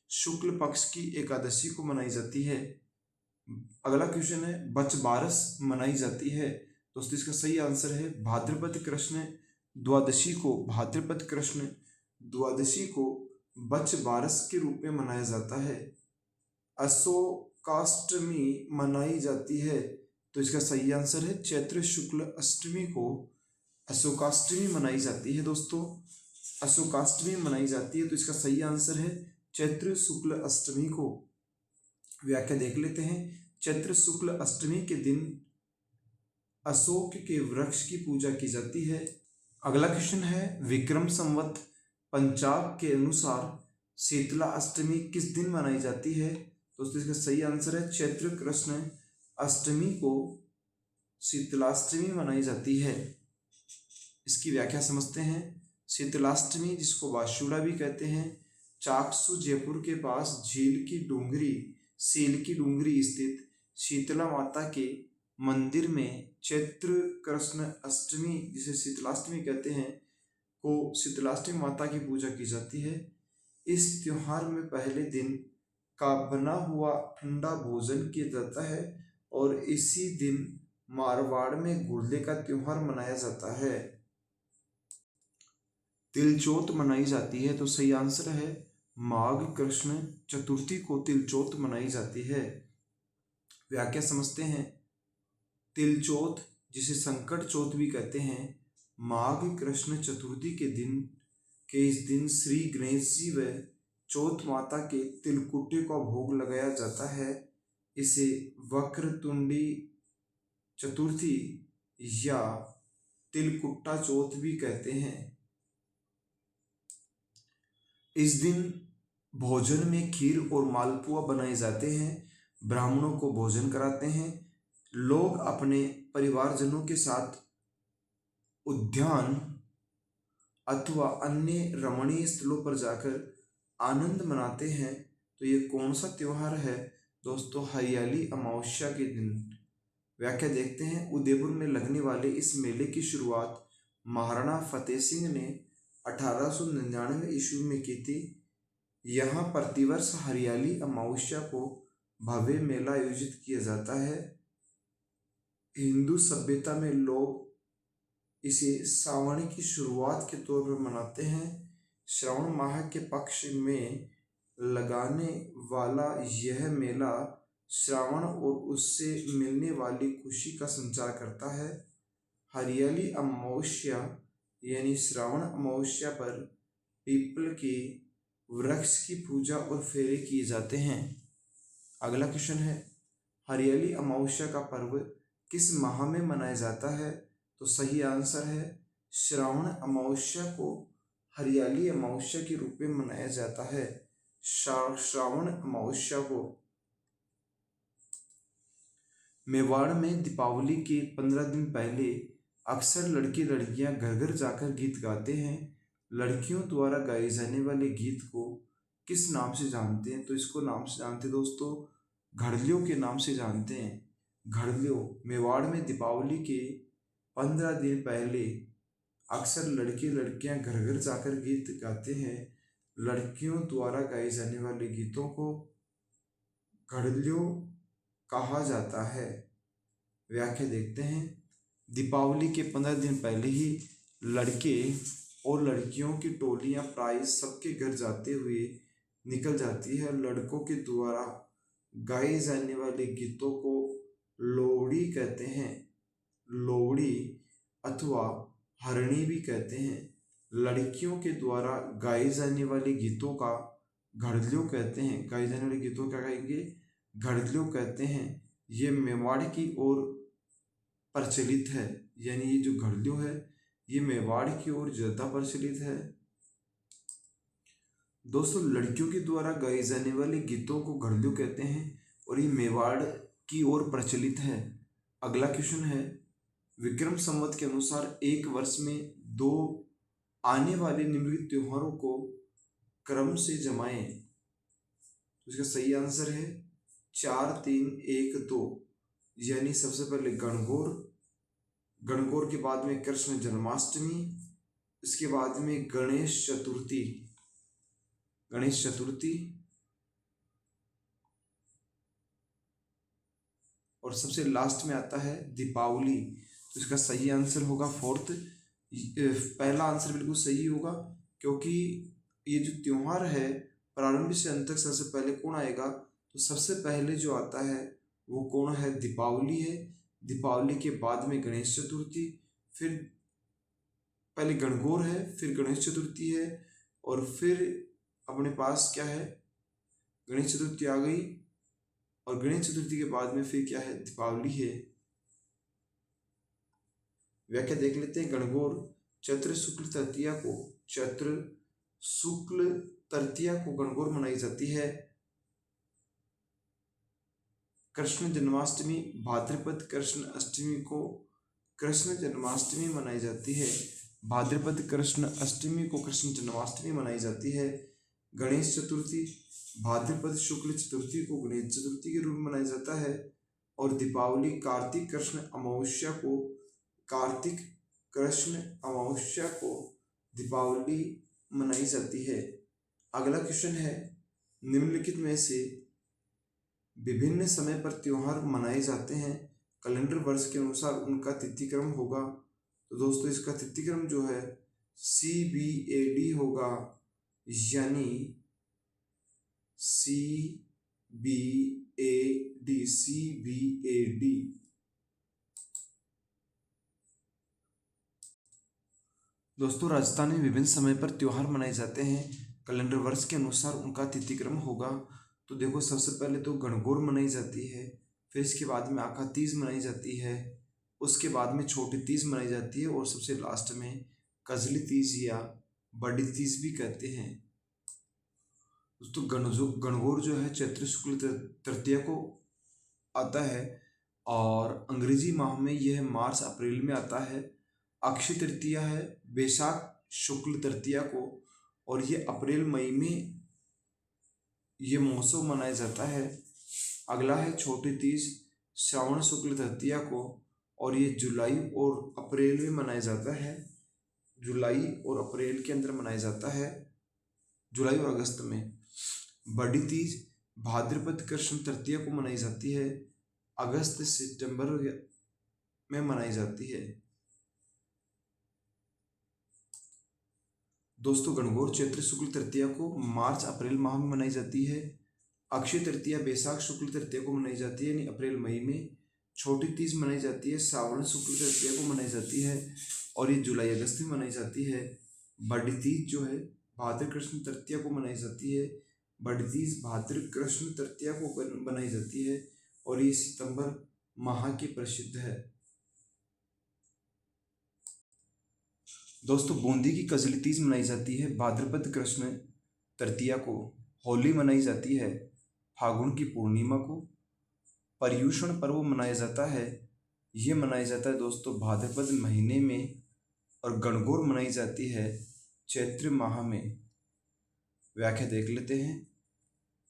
शुक्ल पक्ष की एकादशी को मनाई जाती है। अगला क्वेश्चन है, बचबारस मनाई जाती है। दोस्तों इसका सही आंसर है भाद्रपद कृष्ण द्वादशी को बचबारस के रूप में मनाया जाता है। अशोकाष्टमी मनाई जाती है। तो इसका सही आंसर है चैत्र शुक्ल अष्टमी को अशोकाष्टमी मनाई जाती है। दोस्तों अशोकाष्टमी मनाई जाती है, तो इसका सही आंसर है चैत्र शुक्ल अष्टमी को। व्याख्या देख लेते हैं। चैत्र शुक्ल अष्टमी के दिन अशोक के वृक्ष की पूजा की जाती है। अगला क्वेश्चन है, विक्रम संवत पंचांग के अनुसार शीतला अष्टमी किस दिन मनाई जाती है? दोस्तों इसका सही आंसर है चैत्र कृष्ण अष्टमी को शीतलाष्टमी मनाई जाती है। इसकी व्याख्या समझते हैं। शीतलाष्टमी, जिसको वाशुड़ा भी कहते हैं, चाकसू जयपुर के पास सील की डूंगरी स्थित शीतला माता के मंदिर में चैत्र कृष्ण अष्टमी, जिसे शीतलाष्टमी कहते हैं, को शीतलाष्टमी माता की पूजा की जाती है। इस त्योहार में पहले दिन का बना हुआ ठंडा भोजन किया जाता है और इसी दिन मारवाड़ में गुर्दे का त्योहार मनाया जाता है। तिलचोत मनाई जाती है। तो सही आंसर है माघ कृष्ण चतुर्थी को तिलचोत मनाई जाती है। व्याख्या समझते हैं। तिलचोत, जिसे संकट चौथ भी कहते हैं, माघ कृष्ण चतुर्थी के इस दिन श्री गणेश जी व चौथ माता के तिलकुट्टे का भोग लगाया जाता है। इसे वक्रतुंडी चतुर्थी या तिलकुट्टा चौथ भी कहते हैं। इस दिन भोजन में खीर और मालपुआ बनाए जाते हैं। ब्राह्मणों को भोजन कराते हैं। लोग अपने परिवारजनों के साथ उद्यान अथवा अन्य रमणीय स्थलों पर जाकर आनंद मनाते हैं। तो ये कौन सा त्योहार है दोस्तों? हरियाली अमावस्या के दिन। व्याख्या देखते हैं। उदयपुर में लगने वाले इस मेले की शुरुआत महाराणा फतेह सिंह ने 1899 ईस्वी में की थी। यहाँ प्रतिवर्ष हरियाली अमावस्या को भव्य मेला आयोजित किया जाता है। हिंदू सभ्यता में लोग इसे सावन की शुरुआत के तौर पर मनाते हैं। श्रावण माह के पक्ष में लगाने वाला यह मेला श्रावण और उससे मिलने वाली खुशी का संचार करता है। हरियाली अमावस्या यानी श्रावण अमावस्या पर पीपल के वृक्ष की पूजा और फेरे किए जाते हैं। अगला क्वेश्चन है, हरियाली अमावस्या का पर्व किस माह में मनाया जाता है? तो सही आंसर है श्रावण अमावस्या को हरियाली अमावस्या के रूप में मनाया जाता है। श्रावण अमावस्या को। मेवाड़ में दीपावली के 15 दिन पहले अक्सर लड़के लड़कियां घर घर जाकर गीत गाते हैं। लड़कियों द्वारा गाए जाने वाले गीत को किस नाम से जानते हैं? तो इसको नाम से जानते हैं दोस्तों, घड़लियों के नाम से जानते हैं। घड़लियों। मेवाड़ में दीपावली के 15 दिन पहले अक्सर लड़के लड़कियां घर घर जाकर गीत गाते हैं। लड़कियों द्वारा गाए जाने वाले गीतों को घड़लियों कहा जाता है। व्याख्या देखते हैं। दीपावली के 15 दिन पहले ही लड़के और लड़कियों की टोलियां प्राय सबके घर जाते हुए निकल जाती है। लड़कों के द्वारा गाए जाने वाले गीतों को लोहड़ी कहते हैं। लोहड़ी अथवा हरणी भी कहते हैं। लड़कियों के द्वारा गाए जाने वाले गीतों का घड़लियों कहते हैं। गाए जाने वाले गीतों क्या कहेंगे? घड़लियों कहते हैं। ये मेवाड़ की ओर प्रचलित है, यानी ये जो घड़लियों है ये मेवाड़ की ओर ज़्यादा प्रचलित है। दोस्तों, लड़कियों के द्वारा गाए जाने वाले गीतों को घड़लियों कहते हैं और ये मेवाड़ की ओर प्रचलित है। अगला क्वेश्चन है, विक्रम संवत के अनुसार एक वर्ष में 2 आने वाले निम्नलिखित त्योहारों को क्रम से जमाएं। तो इसका सही आंसर है 4, 3, 1, 2। यानी सबसे पहले गणगौर, गणगौर के बाद में कृष्ण जन्माष्टमी, इसके बाद में गणेश चतुर्थी, गणेश चतुर्थी और सबसे लास्ट में आता है दीपावली। तो इसका सही आंसर होगा 4th। पहला आंसर बिल्कुल सही होगा क्योंकि ये जो त्योहार है प्रारंभ से अंत तक सबसे पहले कौन आएगा? तो सबसे पहले जो आता है वो कौन है? दीपावली है। दीपावली के बाद में गणेश चतुर्थी, फिर पहले गणगौर है, फिर गणेश चतुर्थी है और फिर अपने पास क्या है? गणेश चतुर्थी आ गई और गणेश चतुर्थी के बाद में फिर क्या है? दीपावली है। व्याख्या देख लेते हैं। गणगौर चैत्र शुक्ल तृतीया को, चैत्र शुक्ल तृतीया को गणगौर मनाई जाती है। कृष्ण जन्माष्टमी भाद्रपद कृष्ण अष्टमी को कृष्ण जन्माष्टमी मनाई जाती है। भाद्रपद कृष्ण अष्टमी को कृष्ण जन्माष्टमी मनाई जाती है। गणेश चतुर्थी भाद्रपद शुक्ल चतुर्थी को गणेश चतुर्थी के रूप में मनाया जाता है और दीपावली कार्तिक कृष्ण अमावस्या को, कार्तिक कृष्ण अमावस्या को दीपावली मनाई जाती है। अगला क्वेश्चन है, निम्नलिखित में से विभिन्न समय पर त्योहार मनाए जाते हैं, कैलेंडर वर्ष के अनुसार उनका तिथिक्रम होगा। तो दोस्तों इसका तिथिक्रम जो है CBAD होगा, यानी CBAD। दोस्तों राजस्थान में विभिन्न समय पर त्योहार मनाए जाते हैं, कैलेंडर वर्ष के अनुसार उनका तिथिक्रम होगा। तो देखो सबसे पहले तो गणगौर मनाई जाती है, फिर इसके बाद में आखा तीज मनाई जाती है, उसके बाद में छोटी तीज मनाई जाती है और सबसे लास्ट में कजली तीज या बड़ी तीज भी कहते हैं। दोस्तों गणगौर जो है चैत्र शुक्ल तृतीया को आता है और अंग्रेजी माह में यह मार्च अप्रैल में आता है। अक्षय तृतीया है बैसाख शुक्ल तृतीया को और ये अप्रैल मई में ये महोत्सव मनाया जाता है। अगला है छोटी तीज, श्रावण शुक्ल तृतीया को, और ये जुलाई और अप्रैल में मनाया जाता है। जुलाई और अप्रैल के अंदर मनाया जाता है, जुलाई और अगस्त में। बड़ी तीज भाद्रपद कृष्ण तृतीया को मनाई जाती है, अगस्त सितंबर में मनाई जाती है। दोस्तों गणगौर चैत्र शुक्ल तृतीया को मार्च अप्रैल माह में मनाई जाती है। अक्षय तृतीया बैसाख शुक्ल तृतीया को मनाई जाती है, यानी अप्रैल मई में। छोटी तीज मनाई जाती है, श्रावण शुक्ल तृतीया को मनाई जाती है, और ये जुलाई अगस्त में मनाई जाती है। बड़ी तीज जो है भाद्र कृष्ण तृतीया को मनाई जाती है, बड़ी तीज भाद्र कृष्ण तृतीया को बनाई जाती है, और ये सितंबर माह की प्रसिद्ध है। दोस्तों बूंदी की कजली तीज मनाई जाती है भाद्रपद कृष्ण तृतीया को। होली मनाई जाती है फागुन की पूर्णिमा को। पर्युषण पर्व मनाया जाता है, ये मनाया जाता है दोस्तों भाद्रपद महीने में, और गणगौर मनाई जाती है चैत्र माह में। व्याख्या देख लेते हैं।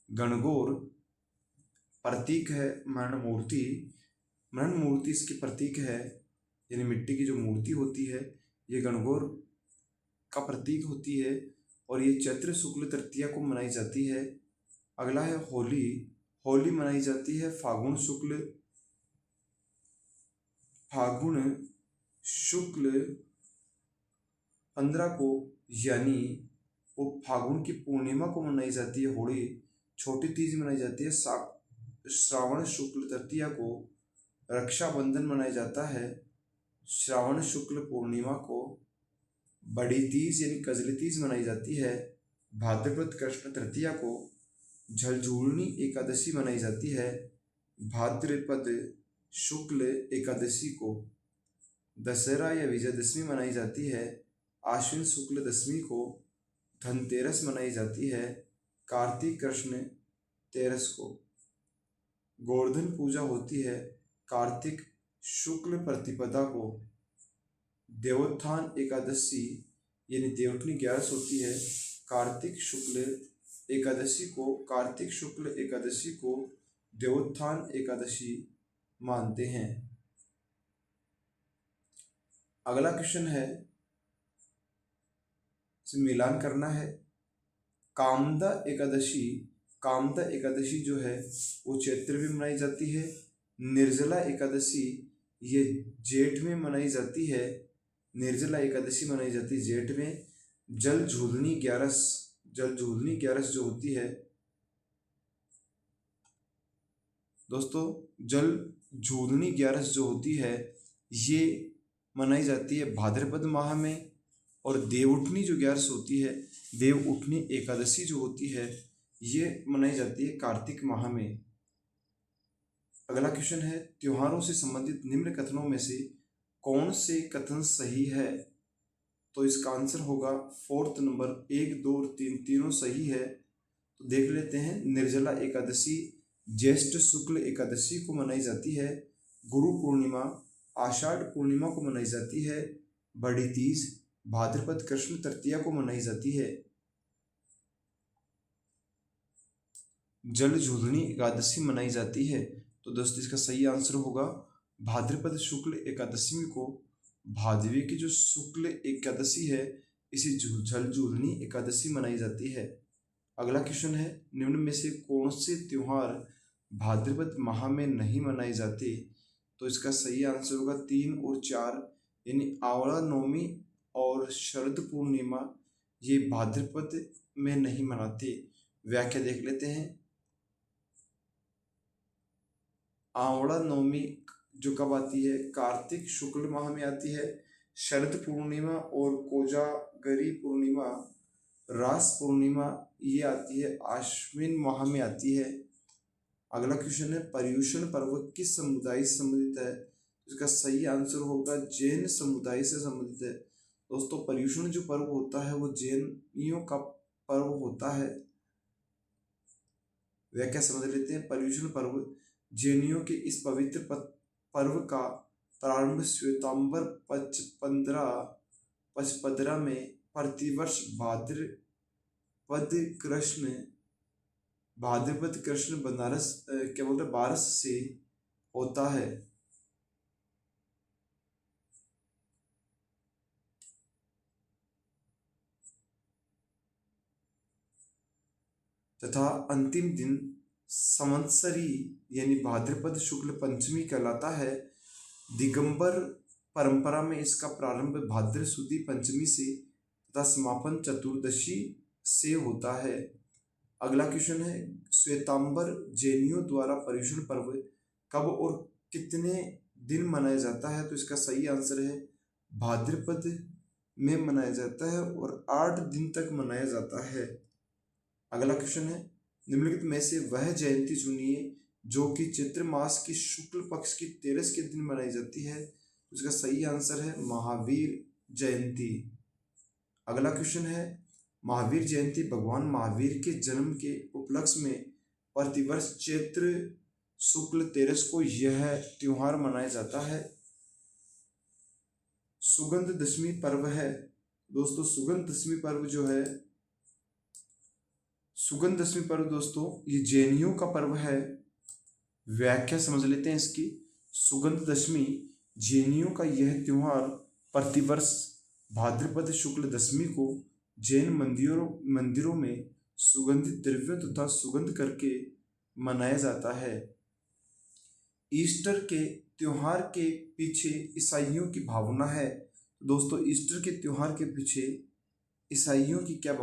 गणगौर प्रतीक है मरण मूर्ति, मरण मूर्ति इसकी प्रतीक है, यानी मिट्टी की जो मूर्ति होती है ये गणगौर का प्रतीक होती है, और ये चैत्र शुक्ल तृतीया को मनाई जाती है। अगला है होली। होली मनाई जाती है फागुन शुक्ल 15 को, यानी वो फागुन की पूर्णिमा को मनाई जाती है होली। छोटी तीज मनाई जाती है श्रावण शुक्ल तृतीया को। रक्षाबंधन मनाया जाता है श्रावण शुक्ल पूर्णिमा को। बड़ी तीज यानी कजली तीज मनाई जाती है भाद्रपद कृष्ण तृतीया को। झलझूलनी एकादशी मनाई जाती है भाद्रपद शुक्ल एकादशी को। दशहरा या विजयदशमी मनाई जाती है आश्विन शुक्ल दशमी को। धनतेरस मनाई जाती है कार्तिक कृष्ण तेरस को। गोवर्धन पूजा होती है कार्तिक शुक्ल प्रतिपदा को। देवोत्थान एकादशी यानी देवउठनी 11 होती है कार्तिक शुक्ल एकादशी को। कार्तिक शुक्ल एकादशी को देवोत्थान एकादशी मानते हैं। अगला क्वेश्चन है, इसे मिलान करना है। कामदा एकादशी, कामदा एकादशी जो है वो चैत्र में मनाई जाती है। निर्जला एकादशी ये जेठ में मनाई जाती है, निर्जला एकादशी मनाई जाती है जेठ में। जल झूलनी 11, जल झूलनी 11 जो होती है दोस्तों, जल झूलनी 11 जो होती है ये मनाई जाती है भाद्रपद माह में। और देवउठनी जो 11 होती है, देवउठनी एकादशी जो होती है ये मनाई जाती है कार्तिक माह में। अगला क्वेश्चन है, त्योहारों से संबंधित निम्न कथनों में से कौन से कथन सही है? तो इसका आंसर होगा 4th नंबर, 1, 2 और 3 तीनों सही है। तो देख लेते हैं। निर्जला एकादशी ज्येष्ठ शुक्ल एकादशी को मनाई जाती है। गुरु पूर्णिमा आषाढ़ पूर्णिमा को मनाई जाती है। बड़ी तीज भाद्रपद कृष्ण तृतीया को मनाई जाती है। जल झूलनी एकादशी मनाई जाती है। तो दोस्तों इसका सही आंसर होगा भाद्रपद शुक्ल एकादशी को। भादवी की जो शुक्ल एकादशी है इसे जल झूलनी एकादशी मनाई जाती है। अगला क्वेश्चन है, निम्न में से कौन से त्योहार भाद्रपद माह में नहीं मनाए जाते? तो इसका सही आंसर होगा 3 और 4, यानी आंवला नवमी और शरद पूर्णिमा ये भाद्रपद में नहीं मनाते। व्याख्या देख लेते हैं। आंवला नवमी जो कब आती है? कार्तिक शुक्ल माह में आती है। शरद पूर्णिमा और कोजागरी पूर्णिमा, रास पूर्णिमा ये आती है आश्विन माह में आती है। अगला क्वेश्चन है, पर्युषण पर्व किस समुदाय से संबंधित है? इसका सही आंसर होगा जैन समुदाय से संबंधित है। दोस्तों पर्युषण जो पर्व होता है वो जैनियों का पर्व होता है। व्याख्या समझ लेते हैं। पर्युषण पर्व जैनियों के इस पवित्र पर्व का प्रारंभ श्वेतांबर 15 में प्रतिवर्ष भाद्रपद कृष्ण भाद्रपद कृष्ण बनारस क्या बोलते हैं बारस से होता है। तथा अंतिम दिन संवत्सरी यानी भाद्रपद शुक्ल पंचमी कहलाता है। दिगंबर परंपरा में इसका प्रारंभ भाद्र सुदी पंचमी से तथा समापन चतुर्दशी से होता है। अगला क्वेश्चन है, श्वेतांबर जैनियों द्वारा पर्युषण पर्व कब और कितने दिन मनाया जाता है? तो इसका सही आंसर है भाद्रपद में मनाया जाता है और 8 दिन तक मनाया जाता है। अगला क्वेश्चन है, निम्नलिखित में से वह जयंती चुनिए जो कि चैत्र मास की शुक्ल पक्ष की 13 के दिन मनाई जाती है। तो इसका सही आंसर है महावीर जयंती। अगला क्वेश्चन है, महावीर जयंती भगवान महावीर के जन्म के उपलक्ष्य में प्रतिवर्ष चैत्र शुक्ल 13 को यह त्योहार मनाया जाता है। सुगंध दशमी पर्व है दोस्तों। सुगंध दशमी पर्व जो है, सुगंध दशमी पर्व दोस्तों ये जैनियों का पर्व है। व्याख्या समझ लेते हैं इसकी। सुगंध दशमी जैनियों का यह त्योहार प्रतिवर्ष भाद्रपद शुक्ल दशमी को जैन मंदिरों में सुगंधित द्रव्यों तथा सुगंध करके मनाया जाता है। ईस्टर के त्योहार के पीछे ईसाइयों की भावना है। दोस्तों ईस्टर के त्योहार के पीछे ईसाइयों की क्या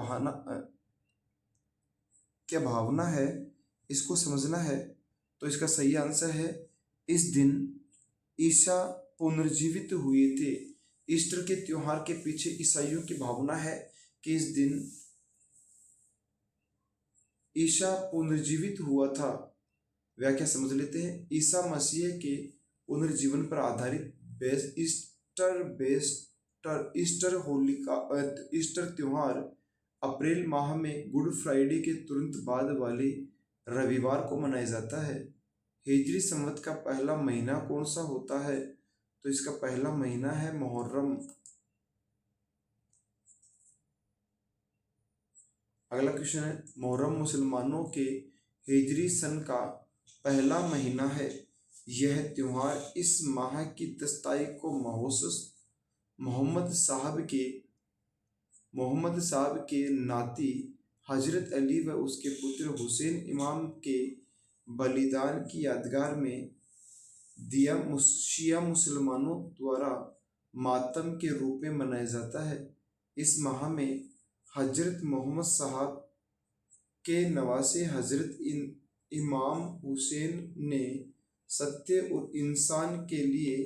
भावना है इसको समझना है। तो इसका सही आंसर है इस दिन ईसा पुनर्जीवित हुए थे। ईस्टर के त्योहार के पीछे ईसाइयों की भावना है कि इस दिन ईसा पुनर्जीवित हुआ था। व्याख्या समझ लेते हैं। ईसा मसीह के पुनर्जीवन पर आधारित ईस्टर त्योहार अप्रैल माह में गुड फ्राइडे के तुरंत बाद वाले रविवार को मनाया जाता है। हिजरी संवत का पहला महीना कौन सा होता है? तो इसका पहला महीना है मुहर्रम। अगला क्वेश्चन है, मुहर्रम मुसलमानों के हिजरी सन का पहला महीना है। यह त्योहार इस माह की 10 तारीख को मोहम्मद साहब के नाती हजरत अली व उसके पुत्र हुसैन इमाम के बलिदान की यादगार में शिया मुसलमानों द्वारा मातम के रूप में मनाया जाता है। इस माह में हजरत मोहम्मद साहब के नवासे हजरत इमाम हुसैन ने सत्य और इंसान के लिए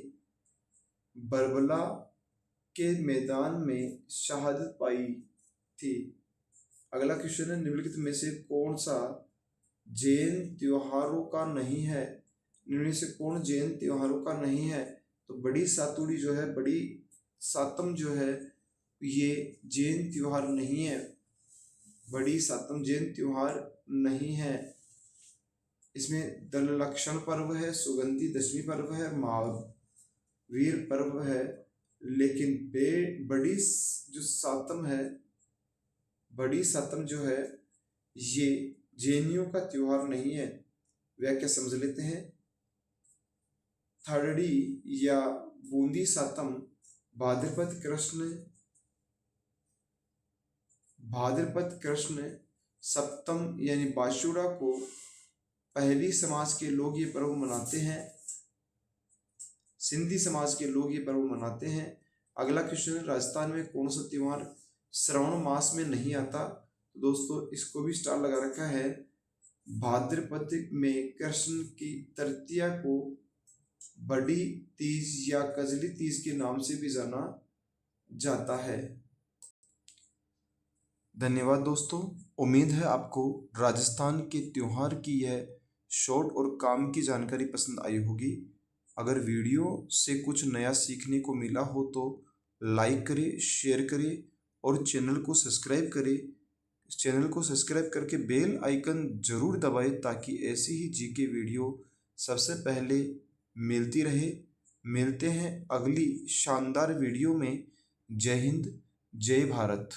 बरबला के मैदान में शहादत पाई थी। अगला क्वेश्चन है, निम्नलिखित में से कौन सा जैन त्योहारों का नहीं है? निम्नलिखित से कौन जैन त्योहारों का नहीं है? तो बड़ी सातुड़ी जो है, बड़ी सातम जो है, ये जैन त्योहार नहीं है। बड़ी सातम जैन त्योहार नहीं है। इसमें दल लक्षण पर्व है, सुगंधी दशमी पर्व है, महावीर पर्व है, लेकिन बड़ी जो सातम है, बड़ी सातम जो है ये जैनियों का त्योहार नहीं है। व्याख्या समझ लेते हैं। थर्डी या बूंदी सातम भाद्रपद कृष्ण सप्तम यानी बाशुड़ा को पहली समाज के लोग ये पर्व मनाते हैं। सिंधी समाज के लोग ये पर्व मनाते हैं। अगला क्वेश्चन है, राजस्थान में कौन सा त्योहार श्रावण मास में नहीं आता? तो दोस्तों इसको भी स्टार लगा रखा है। भाद्रपद में कृष्ण की तृतीया को बड़ी तीज या कजली तीज के नाम से भी जाना जाता है। धन्यवाद दोस्तों। उम्मीद है आपको राजस्थान के त्योहार की यह शॉर्ट और काम की जानकारी पसंद आई होगी। अगर वीडियो से कुछ नया सीखने को मिला हो तो लाइक करें, शेयर करें और चैनल को सब्सक्राइब करें। चैनल को सब्सक्राइब करके बेल आइकन जरूर दबाएं ताकि ऐसी ही जीके वीडियो सबसे पहले मिलती रहे। मिलते हैं अगली शानदार वीडियो में। जय हिंद, जय भारत।